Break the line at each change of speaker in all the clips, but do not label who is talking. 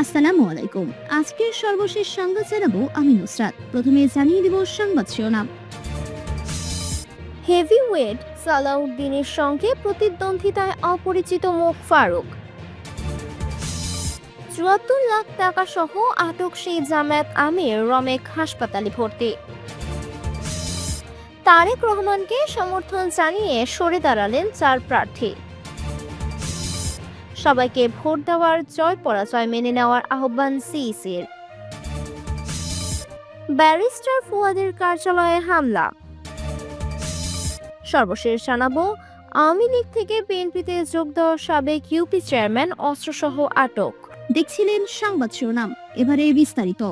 আসসালামু আলাইকুম। আজকের সর্বশেষ সংবাদ জানাবো আমি নুসরাত। প্রথমে জানিয়ে দেব সংবাদ শিরোনাম।
হেভিওয়েট সালাউদ্দিনের সঙ্গে প্রতিদ্বন্দ্বিতায় অপরিচিত মুখ ফারুক। ৭৪ লাখ টাকা সহ আটক সেই জামায়াত আমির রমেক হাসপাতালে ভর্তি। তারেক রহমানকে সমর্থন জানিয়ে সরে দাঁড়ালেন 4 প্রার্থী। সবাইকে ভোট দেওয়ার জয় পরাজয় মেনে নেওয়ার আহ্বান সিইসির। ব্যারিস্টার ফুয়াদের কার্যালয়ে হামলা। সর্বশেষ জানাবো, আওয়ামী লীগ থেকে বিএনপিতে যোগ দেওয়া সাবেক ইউপি চেয়ারম্যান অস্ত্রসহ আটক।
দেখছিলেন সংবাদ শিরোনাম, এবারে বিস্তারিত।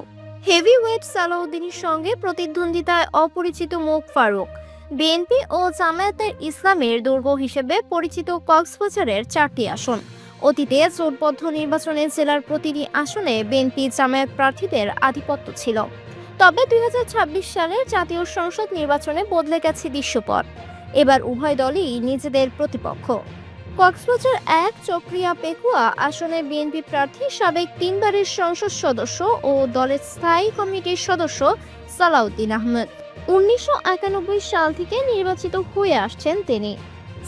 হেভিওয়েট সালাউদ্দিনের সঙ্গে প্রতিদ্বন্দ্বিতায় অপরিচিত মুখ ফারুক। বিএনপি ও জামায়াতের ইসলামের দুর্গ হিসেবে পরিচিত কক্সবাজারের 4টি আসন। অতীতে জোটবদ্ধ নির্বাচনে জেলার প্রতিটি আসনে বিএনপি জামায়াত প্রার্থীদের আধিপত্য ছিল। তবে 2026 সালের জাতীয় সংসদ নির্বাচনে বদলে গেছে দৃশ্যপট। এবার উভয় দলই নিজেদের প্রতিপক্ষ। কক্সবাজার 1 চকরিয়া পেকুয়া আসনে বিএনপি প্রার্থী সাবেক 3বারের সংসদ সদস্য ও দলের স্থায়ী কমিটির সদস্য সালাউদ্দিন আহমেদ। 1991 সাল থেকে নির্বাচিত হয়ে আসছেন তিনি।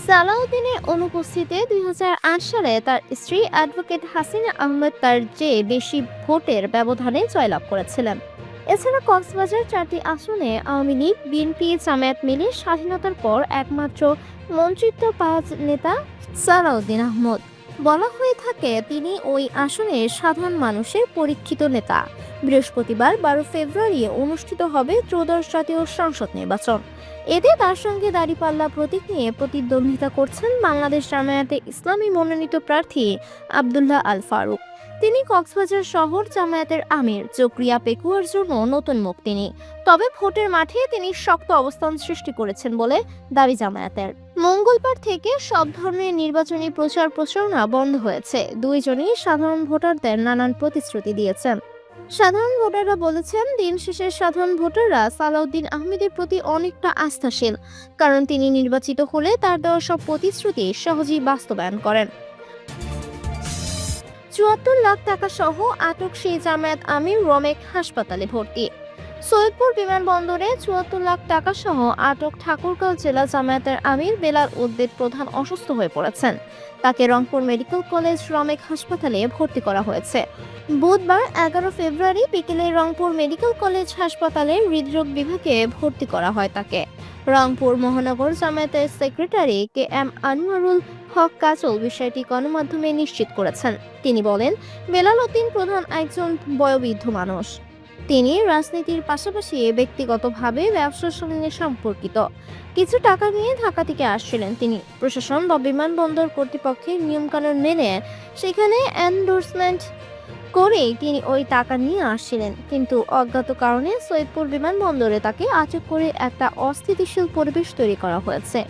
সালাউদ্দিনের অনুপস্থিতিতে 2008 সালে তার স্ত্রী অ্যাডভোকেট হাসিনা আহমেদ তার চেয়ে বেশি ভোটের ব্যবধানে জয়লাভ করেছিলেন। এছাড়া কক্সবাজার 4টি আসনে আওয়ামী লীগ, বিএনপি, জামায়াত মিলে স্বাধীনতার পর একমাত্র মন্ত্রিত্ব পাওয়া নেতা সালাউদ্দিন আহমেদ। বলা হয়ে থাকে তিনি ওই আসনের সাধারণ মানুষের পরীক্ষিত নেতা। বৃহস্পতিবার 12 ফেব্রুয়ারি অনুষ্ঠিত হবে ত্রয়োদশ জাতীয় সংসদ নির্বাচন। এতে তার সঙ্গে দাঁড়িপাল্লা প্রতীক নিয়ে প্রতিদ্বন্দ্বিতা করছেন বাংলাদেশ জামায়াতে ইসলামী মনোনীত প্রার্থী আব্দুল্লাহ আল ফারুক। তিনি কক্সবাজার শহর জামায়াতের আমির। চকরিয়া পেকুয়ার জন্য নতুন মুখ তিনি। তবে ভোটের মাঠে তিনি শক্ত অবস্থান সৃষ্টি করেছেন বলে দাবি জামায়াতের। মঙ্গলবার থেকে সব ধরনের নির্বাচনী প্রচার প্রচারণা বন্ধ হয়েছে। দুইজনই সাধারণ ভোটারদের নানান প্রতিশ্রুতি দিয়েছেন। সাধারণ ভোটাররা বলেছেন, দিন শেষে সাধারণ ভোটাররা সালাউদ্দিন আহমেদের প্রতি অনেকটা আস্থাশীল, কারণ তিনি নির্বাচিত হলে তার দেওয়া সব প্রতিশ্রুতি সহজেই বাস্তবায়ন করেন। ৭৪ লাখ টাকা সহ আটক সেই জামায়াত আমির রমেক হাসপাতালে ভর্তি। সৈয়দপুর বিমানবন্দরে ৭৪ লাখ টাকা সহ আটক ঠাকুরগাঁও জেলা জামায়াতের আমির বেলাল উদ্দিন প্রধান অসুস্থ হয়ে পড়েছেন। তাকে রংপুর মেডিকেল কলেজ রমেক হাসপাতালে ভর্তি করা হয়েছে। বুধবার 11 ফেব্রুয়ারি বিকেলে রংপুর মেডিকেল কলেজ হাসপাতালে হৃদরোগ বিভাগে ভর্তি করা হয় তাকে। রংপুর মহানগর জামায়াতের secretary K M Anwarul Haque কাজল বিষয়টি গণমাধ্যমে নিশ্চিত করেছেন। তিনি বলেন, বেলাল উদ্দিন প্রধান একজন বয়োবৃদ্ধ মানুষ। তিনি রাজনীতির পাশাপাশি ব্যক্তিগতভাবে ব্যবসার সঙ্গে সম্পর্কিত। কিছু টাকা নিয়ে ঢাকা থেকে আসছিলেন তিনি। প্রশাসন বা বিমানবন্দর কর্তৃপক্ষের নিয়মকানুন মেনে সেখানে এন্ডোর্সমেন্ট করেই তিনি ওই টাকা নিয়ে আসছিলেন, কিন্তু অজ্ঞাত কারণে সৈয়দপুর বিমানবন্দরে তাকে আটক করে একটা অস্থিতিশীল পরিবেশ তৈরি করা হয়েছে।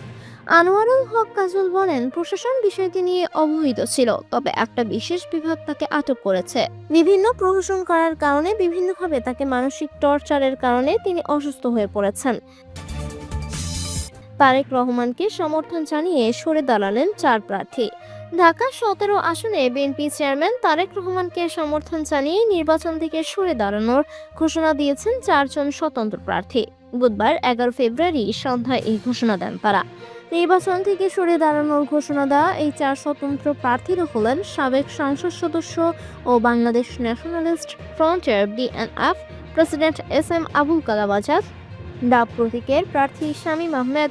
আনোয়ারুল হক কাজল বলেন, প্রশাসন বিষয়টি নিয়ে অবহিত ছিল, তবে একটা বিশেষ বিভাগ তাকে আটক করেছে। বিভিন্ন প্রহসন করার কারণে, বিভিন্নভাবে তাকে মানসিক টর্চারের কারণে তিনি অসুস্থ হয়ে পড়েছেন। তারেক রহমানকে সমর্থন জানিয়ে সরে দাঁড়ালেন 4 প্রার্থী। ঢাকা 17 আসনে বিএনপি চেয়ারম্যান তারেক রহমানকে সমর্থন জানিয়ে নির্বাচন থেকে সরে দাঁড়ানোর ঘোষণা দিয়েছেন 4 জন স্বতন্ত্র প্রার্থী। বুধবার 11 ফেব্রুয়ারি সন্ধ্যায় এই ঘোষণা দেন তারা। নির্বাচন থেকে সরে দাঁড়ানোর ঘোষণা দেওয়া এই 4 স্বতন্ত্র প্রার্থীরা হলেন সাবেক সংসদ সদস্য ও বাংলাদেশ ন্যাশনালিস্ট ফ্রন্টের BNF president S M Abul Kalam Azad, ডাব প্রতীকের প্রার্থী শামীম আহমেদ,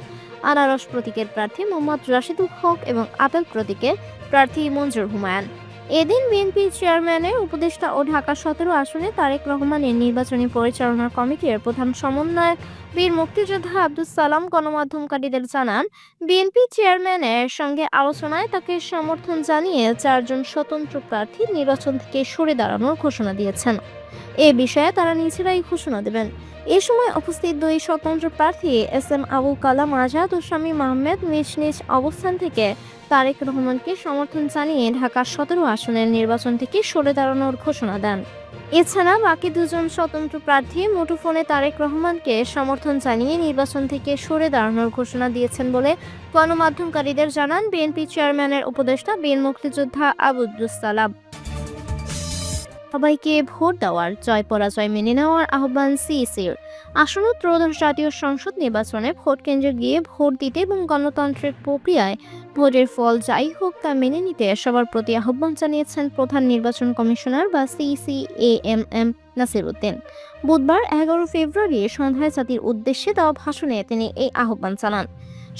আনারস প্রতীকের প্রার্থী মোহাম্মদ রাশিদুল হক এবং আপেল প্রতীকের প্রার্থী মঞ্জুর হুমায়ুন। এদিন বিএনপি চেয়ারম্যানের উপদেষ্টা ও ঢাকা 17 আসনে তারেক রহমানের নির্বাচনী পরিচালনা কমিটির প্রধান সমন্বয়ক বীর মুক্তিযোদ্ধা আব্দুস সালাম গণমাধ্যমকারীদের জানান, বিএনপি চেয়ারম্যানের সঙ্গে আলোচনায় তাকে সমর্থন জানিয়ে 4 জন স্বতন্ত্র প্রার্থী নির্বাচন থেকে সরে দাঁড়ানোর ঘোষণা দিয়েছেন। এ বিষয়ে তারা নিজেরাই ঘোষণা দেবেন। এ সময় উপস্থিত 2 স্বতন্ত্র প্রার্থী এস এম আবুল কালাম আজাদ ও শামীম আহমেদ নিজ নিজ অবস্থান থেকে তারেক রহমানকে সমর্থন জানিয়ে ঢাকা 17 আসনের নির্বাচন থেকে সরে দাঁড়ানোর ঘোষণা দেন। এছাড়া বাকি 2 জন স্বতন্ত্র প্রার্থী মুঠোফোনে তারেক রহমানকে সমর্থন জানিয়ে নির্বাচন থেকে সরে দাঁড়ানোর ঘোষণা দিয়েছেন বলে গণমাধ্যমকারীদের জানান বিএনপি চেয়ারম্যানের উপদেষ্টা বীর মুক্তিযোদ্ধা আবুদুস সালাম। সবাইকে ভোট দেওয়ার, জয় পরাজয় মেনে নেওয়ার আহ্বান সিইসির। আসন্ন ত্রয়োদশ জাতীয় সংসদ নির্বাচনে ভোট কেন্দ্রে গিয়ে ভোট দিতে এবং গণতান্ত্রিক প্রক্রিয়ায় ভোটের ফল যাই হোক তা মেনে নিতে সবার প্রতি আহ্বান জানিয়েছেন প্রধান নির্বাচন কমিশনার বা সিইসি এএমএম নাসির উদ্দিন। বুধবার 11 ফেব্রুয়ারি সন্ধ্যায় জাতির উদ্দেশ্যে দেওয়া ভাষণে তিনি এই আহ্বান জানান।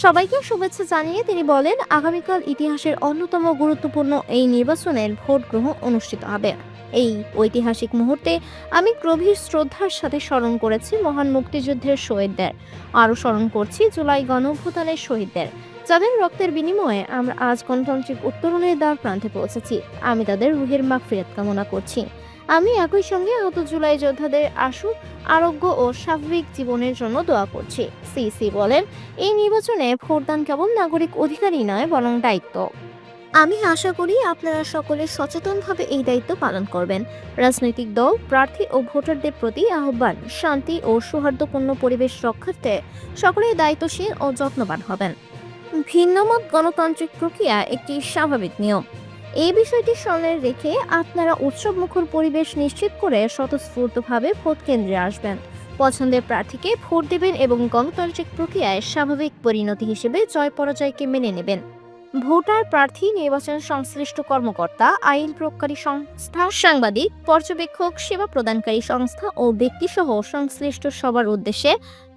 সবাইকে শুভেচ্ছা জানিয়ে তিনি বলেন, আগামীকাল ইতিহাসের অন্যতম গুরুত্বপূর্ণ এই নির্বাচনের ভোট গ্রহণ অনুষ্ঠিত হবে। এই ঐতিহাসিক মুহূর্তে আমি গভীর শ্রদ্ধার সাথে স্মরণ করেছি মহান মুক্তিযুদ্ধের শহীদদের, আরও স্মরণ করছি জুলাই গণঅভ্যুত্থানের শহীদদের, যাদের রক্তের বিনিময়ে আমরা আজ গণতান্ত্রিক উত্তরণের দ্বার প্রান্তে পৌঁছেছি। আমি তাদের রুহের মাগফিরাত কামনা করছি। আমি একই সঙ্গে আহত জুলাই যোদ্ধাদের আশু আরোগ্য ও স্বাভাবিক জীবনের জন্য দোয়া করছি। সিসি বলেন, এই নির্বাচনে ভোটদান কেবল নাগরিক অধিকারই নয়, বরং দায়িত্ব। আমি আশা করি আপনারা সকলে সচেতনভাবে এই দায়িত্ব পালন করবেন। রাজনৈতিক দল, প্রার্থী ও ভোটারদের প্রতি আহ্বান, শান্তি ও সৌহার্দ্যপূর্ণ পরিবেশ রক্ষার্থে সকলেই দায়িত্বশীল ও যত্নবান হবেন। ভিন্নমত গণতান্ত্রিক প্রক্রিয়া একটি স্বাভাবিক নিয়ম। এই বিষয়টি সামনে রেখে আপনারা উৎসবমুখর পরিবেশ নিশ্চিত করে স্বতঃস্ফূর্তভাবে ভোট কেন্দ্রে আসবেন, পছন্দের প্রার্থীকে ভোট দেবেন এবং গণতান্ত্রিক প্রক্রিয়ায় স্বাভাবিক পরিণতি হিসেবে জয় পরাজয়কে মেনে নেবেন। ভোটার, প্রার্থী, নির্বাচন সংশ্লিষ্ট কর্মকর্তা, আইন প্রয়োগকারী সংস্থা, সাংবাদিক, পর্যবেক্ষক, সেবা প্রদানকারী সংস্থা ও ব্যক্তিসহ সংশ্লিষ্ট সবার উদ্দেশ্যে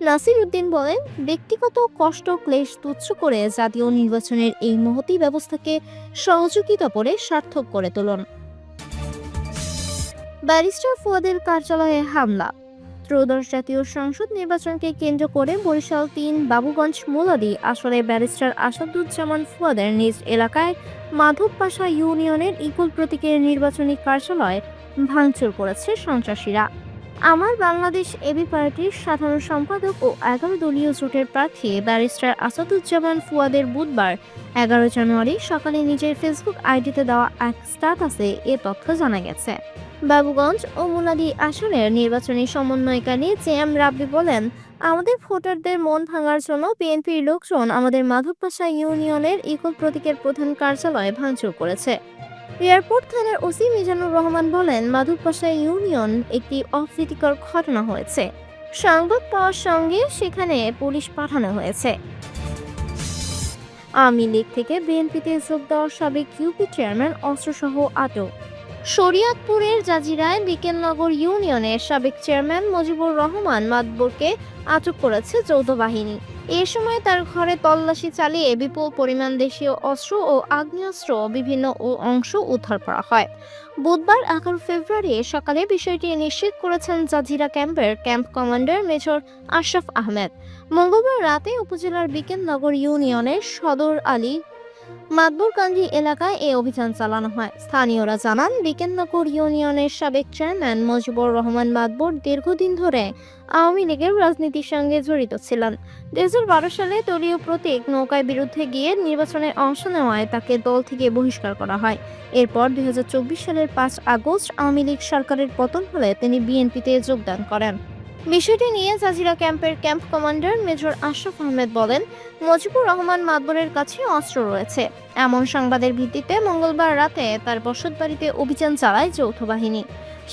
নাসির উদ্দিন বলেন, ব্যক্তিগত কষ্ট ক্লেশ তুচ্ছ করে জাতীয় নির্বাচনের এই মহতী ব্যবস্থাকে সহযোগিতা করে সার্থক করে তুলুন। ব্যারিস্টার ফুয়াদের কার্যালয়ে হামলা। ত্রয়োদশ জাতীয় সংসদ নির্বাচনকে কেন্দ্র করে বরিশাল ৩ বাবুগঞ্জ মুলাদি আসলে ব্যারিস্টার আসাদুজ্জামান ফুয়াদের নিজ এলাকায় মাধবপাশা ইউনিয়নের ইকুল প্রতীকের নির্বাচনী কার্যালয় ভাঙচুর করেছে সন্ত্রাসীরা। আমার বাংলাদেশ এবি পার্টির সাধারণ সম্পাদক ও 11 দলীয় জোটের প্রার্থী ব্যারিস্টার আসাদুজ্জামান ফুয়াদের বুধবার 11 জানুয়ারি সকালে নিজের ফেসবুক আইডিতে দেওয়া এক স্ট্যাটাসে এ তথ্য জানা গেছে। বাবুগঞ্জ ও মুলাদি আসনের নির্বাচনী সমন্বয়কারী জেএম রাব্বি বলেন, আমাদের ভোটারদের মন ভাঙার জন্য বিএনপির লোকজন আমাদের মাধবপাশা ইউনিয়নের ইকুল প্রতীকের প্রধান কার্যালয় ভাঙচুর করেছে। এয়ারপোর্ট থানার ওসি মিজানুর রহমান বলেন, মাধবপাশা ইউনিয়ন একটি অপ্রীতিকর ঘটনা হয়েছে। সংবাদ পাওয়ার সঙ্গে সেখানে পুলিশ পাঠানো হয়েছে। আওয়ামী লীগ থেকে বিএনপিতে যোগ দেওয়ার সাবেক ইউপি চেয়ারম্যান অস্ত্রসহ আটক। শরীয়তপুরের জাজিরায় বিকেলনগর ইউনিয়নের সাবেক চেয়ারম্যান মুজিবুর রহমান মাদবরকে আটক করেছে যৌথ বাহিনী। এ সময় তার ঘরে তল্লাশি চালিয়ে বিপুল পরিমাণ দেশীয় অস্ত্র ও আগ্নেয়াস্ত্র বিভিন্ন অংশ উদ্ধার করা হয়। বুধবার 11 ফেব্রুয়ারি সকালে বিষয়টি নিশ্চিত করেছেন জাজিরা ক্যাম্পের camp commander major Ashraf Ahmed. মঙ্গলবার রাতে উপজেলার বিকেলনগর ইউনিয়নের সদর আলী মাদবরকান্দি এলাকায় এই অভিযান চালানো হয়। স্থানীয়রা জানান, বিকেলনগর ইউনিয়নের সাবেক চেয়ারম্যান মুজিবুর রহমান মাদবর দীর্ঘদিন ধরে আওয়ামী লীগের রাজনীতির সঙ্গে জড়িত ছিলেন। 2012 সালে দলীয় প্রতীক নৌকায় বিরুদ্ধে গিয়ে নির্বাচনে অংশ নেওয়ায় তাকে দল থেকে বহিষ্কার করা হয়। এরপর 2024 সালের 5 আগস্ট আওয়ামী লীগ সরকারের পতন হলে তিনি বিএনপিতে যোগদান করেন। বিষয়টি নিয়ে জাজিরা ক্যাম্পের camp commander major Ashraf Ahmed বলেন, মুজিবুর রহমান মাদবরের কাছে অস্ত্র রয়েছে। এমন সংবাদের ভিত্তিতে মঙ্গলবার রাতে তার বসতবাড়িতে অভিযান চালায় যৌথ বাহিনী।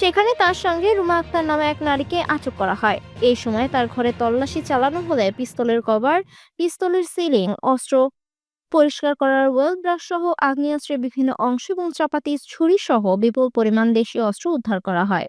সেখানে তার সঙ্গে রুমা আক্তার নামে এক নারীকে আটক করা হয়। এই সময় তার ঘরে তল্লাশি চালানো হলে পিস্তলের কভার, পিস্তলের সিলিং, অস্ত্র পরিষ্কার করার ওয়েল ব্রাশ সহ আগ্নেয়াস্ত্রের বিভিন্ন অংশ এবং চাপাতি ছুরি সহ বিপুল পরিমাণ দেশীয় অস্ত্র উদ্ধার করা হয়।